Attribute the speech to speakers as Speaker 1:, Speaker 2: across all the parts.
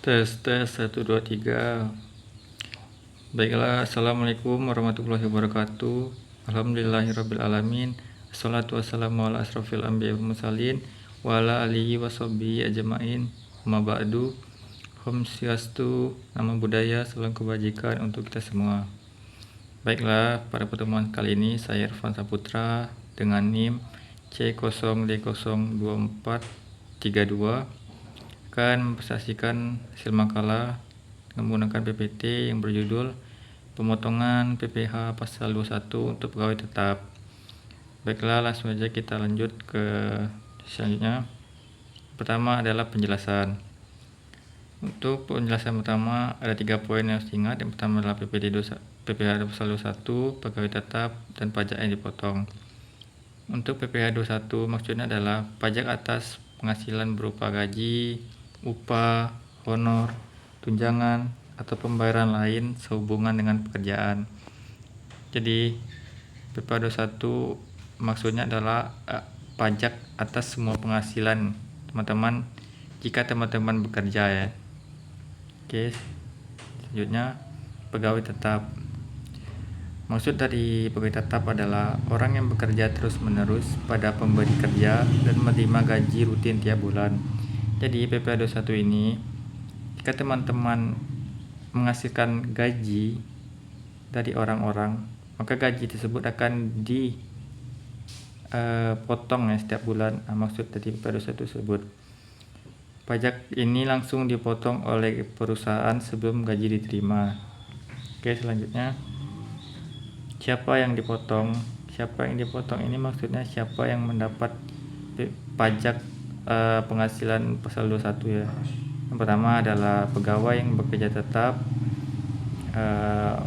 Speaker 1: Tes 1 2 3. Baiklah, assalamualaikum warahmatullahi wabarakatuh. Alhamdulillahirabbil alamin. Assalatu wassalamu ala asrofil anbiya'i wal mursalin wa ala alihi washabbihi ajmain. Amma ba'du. Om Swastiastu, nama budaya, salam kebajikan untuk kita semua. Baiklah, pada pertemuan kali ini saya Irfan Saputra dengan NIM C0D02432 akan mempresentasikan hasil makalah menggunakan PPT yang berjudul Pemotongan PPh Pasal 21 untuk pegawai tetap. Baiklah, langsung saja kita lanjut ke selanjutnya. Pertama adalah penjelasan. Untuk penjelasan pertama ada 3 poin yang harus diingat. Yang pertama adalah PPh Pasal 21, pegawai tetap, dan pajak yang dipotong. Untuk PPh 21 maksudnya adalah pajak atas penghasilan berupa gaji, upah, honor, tunjangan, atau pembayaran lain sehubungan dengan pekerjaan. Jadi PPh 21 maksudnya adalah pajak atas semua penghasilan teman-teman jika teman-teman bekerja ya. Oke, selanjutnya pegawai tetap. Maksud dari pegawai tetap adalah orang yang bekerja terus-menerus pada pemberi kerja dan menerima gaji rutin tiap bulan. Jadi PPh 21 ini jika teman-teman menghasilkan gaji dari orang-orang, maka gaji tersebut akan dipotong ya setiap bulan. Maksud dari PPh 21 tersebut, pajak ini langsung dipotong oleh perusahaan sebelum gaji diterima. Oke, selanjutnya siapa yang dipotong? Siapa yang dipotong ini maksudnya siapa yang mendapat pajak penghasilan pasal 21 ya. Yang pertama adalah pegawai yang bekerja tetap,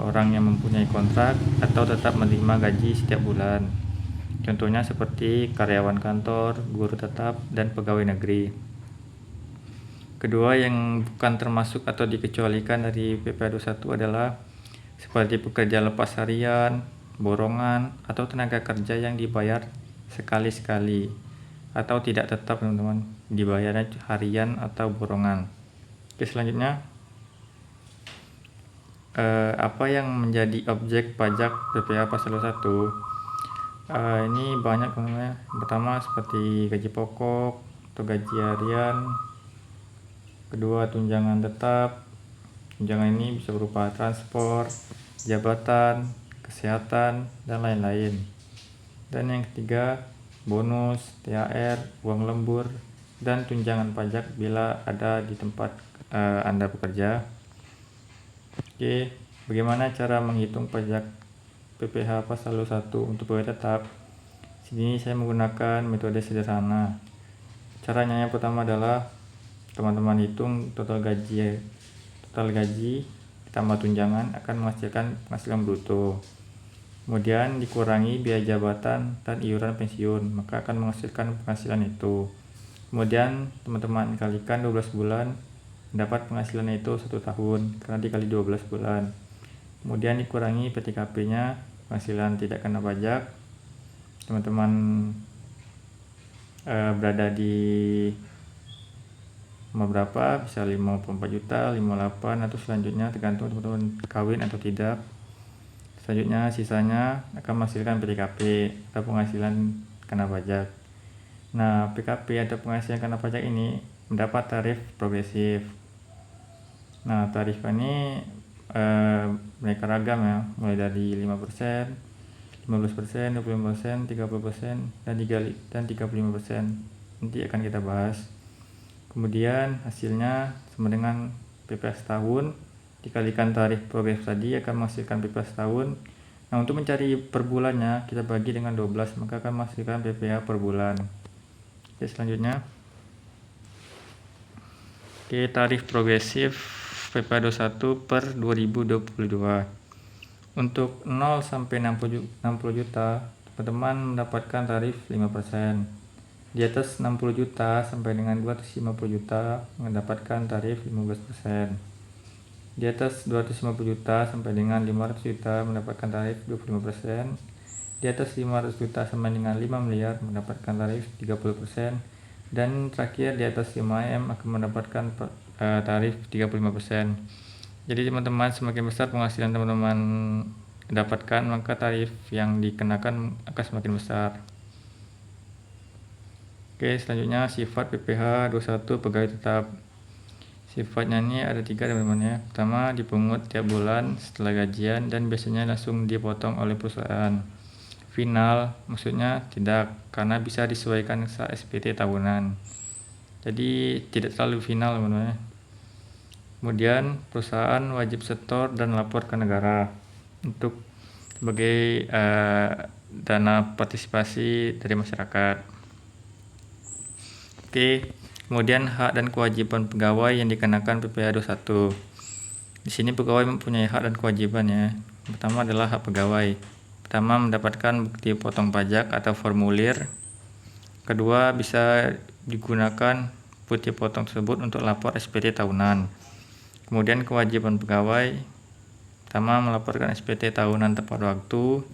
Speaker 1: orang yang mempunyai kontrak atau tetap menerima gaji setiap bulan. Contohnya seperti karyawan kantor, guru tetap, dan pegawai negeri. Kedua yang bukan termasuk atau dikecualikan dari PPh 21 adalah seperti pekerja lepas harian, borongan, atau tenaga kerja yang dibayar sekali-sekali atau tidak tetap teman-teman, dibayarnya harian atau borongan. Oke, selanjutnya apa yang menjadi objek pajak PPh pasal 21? Ini banyak teman-teman. Pertama seperti gaji pokok atau gaji harian. Kedua tunjangan tetap. Tunjangan ini bisa berupa transport, jabatan, kesehatan, dan lain-lain. Dan yang ketiga bonus, THR, uang lembur, dan tunjangan pajak bila ada di tempat Anda bekerja. Oke, bagaimana cara menghitung pajak PPh pasal 21 untuk pegawai tetap? Sini saya menggunakan metode sederhana. Caranya yang pertama adalah teman-teman hitung total gaji ditambah tunjangan akan menghasilkan penghasilan bruto. Kemudian dikurangi biaya jabatan dan iuran pensiun, maka akan menghasilkan penghasilan itu. Kemudian teman-teman kalikan 12 bulan, mendapat penghasilan itu 1 tahun karena dikali 12 bulan. Kemudian dikurangi PTKP-nya, penghasilan tidak kena pajak. Teman-teman berada di berapa, bisa 54 juta, 58, atau selanjutnya tergantung teman-teman kawin atau tidak. Selanjutnya sisanya akan menghasilkan PTKP atau penghasilan kena pajak. Nah, PKP atau penghasilan kena pajak ini mendapat tarif progresif. Nah, tarif ini mereka ragam ya, mulai dari 5%, 15%, 25%, 30%, dan 35%. Nanti akan kita bahas. Kemudian hasilnya sama dengan PPh setahun dikalikan tarif progresif tadi akan menghasilkan PPh setahun. Nah, untuk mencari per bulannya kita bagi dengan 12, maka akan menghasilkan PPh per bulan. Oke, selanjutnya tarif progresif PPh 21 per 2022. Untuk 0 sampai 60 juta teman-teman mendapatkan tarif 5%. Di atas 60 juta sampai dengan 250 juta mendapatkan tarif 15%. Di atas 250 juta sampai dengan 500 juta mendapatkan tarif 25%. Di atas 500 juta sampai dengan 5 miliar mendapatkan tarif 30%. Dan terakhir di atas 5M akan mendapatkan tarif 35%. Jadi teman-teman, semakin besar penghasilan teman-teman dapatkan, maka tarif yang dikenakan akan semakin besar. Oke, selanjutnya sifat PPh 21 pegawai tetap. Sifatnya ini ada 3 teman-teman ya. Pertama, dipungut tiap bulan setelah gajian dan biasanya langsung dipotong oleh perusahaan. Final, maksudnya tidak, karena bisa disesuaikan saat SPT tahunan. Jadi tidak terlalu final teman-teman ya. Kemudian perusahaan wajib setor dan lapor ke negara untuk sebagai dana partisipasi dari masyarakat. Oke, kemudian hak dan kewajiban pegawai yang dikenakan PPh 21. Di sini pegawai mempunyai hak dan kewajiban ya. Pertama adalah hak pegawai. Pertama, mendapatkan bukti potong pajak atau formulir. Kedua, bisa digunakan bukti potong tersebut untuk lapor SPT tahunan. Kemudian kewajiban pegawai, pertama melaporkan SPT tahunan tepat waktu,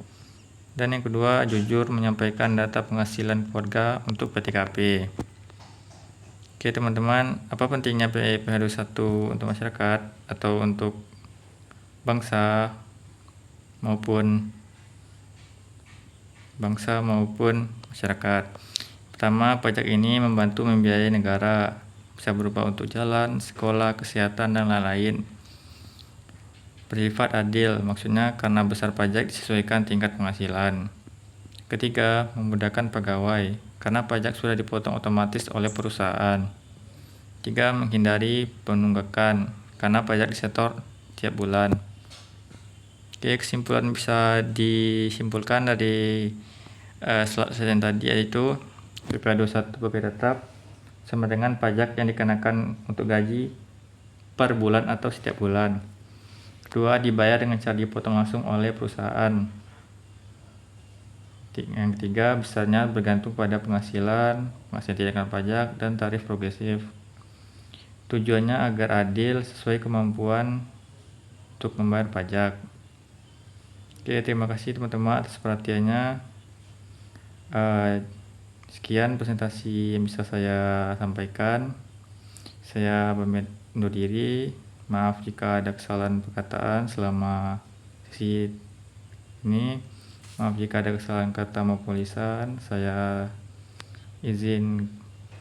Speaker 1: dan yang kedua jujur menyampaikan data penghasilan keluarga untuk PTKP. Oke teman-teman, apa pentingnya PPh 21 untuk masyarakat atau untuk bangsa maupun masyarakat? Pertama, pajak ini membantu membiayai negara, bisa berupa untuk jalan, sekolah, kesehatan, dan lain-lain. Bersifat adil, maksudnya karena besar pajak disesuaikan tingkat penghasilan. Ketiga, memudahkan pegawai, karena pajak sudah dipotong otomatis oleh perusahaan. Tiga, menghindari penunggakan, karena pajak disetor tiap bulan. Oke, kesimpulan bisa disimpulkan dari slide saya tadi, yaitu PPh 21 pegawai tetap sama dengan pajak yang dikenakan untuk gaji per bulan atau setiap bulan. Kedua, dibayar dengan cara dipotong langsung oleh perusahaan. Yang ketiga, besarnya bergantung pada penghasilan tidak kena pajak, dan tarif progresif. Tujuannya agar adil sesuai kemampuan untuk membayar pajak. Oke, terima kasih teman-teman atas perhatiannya. Sekian presentasi yang bisa saya sampaikan. Saya pamit undur diri. Maaf jika ada kesalahan perkataan selama sesi ini. Maaf jika ada kesalahan kata maupun lisan. Saya izin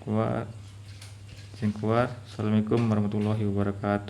Speaker 1: keluar. Assalamualaikum warahmatullahi wabarakatuh.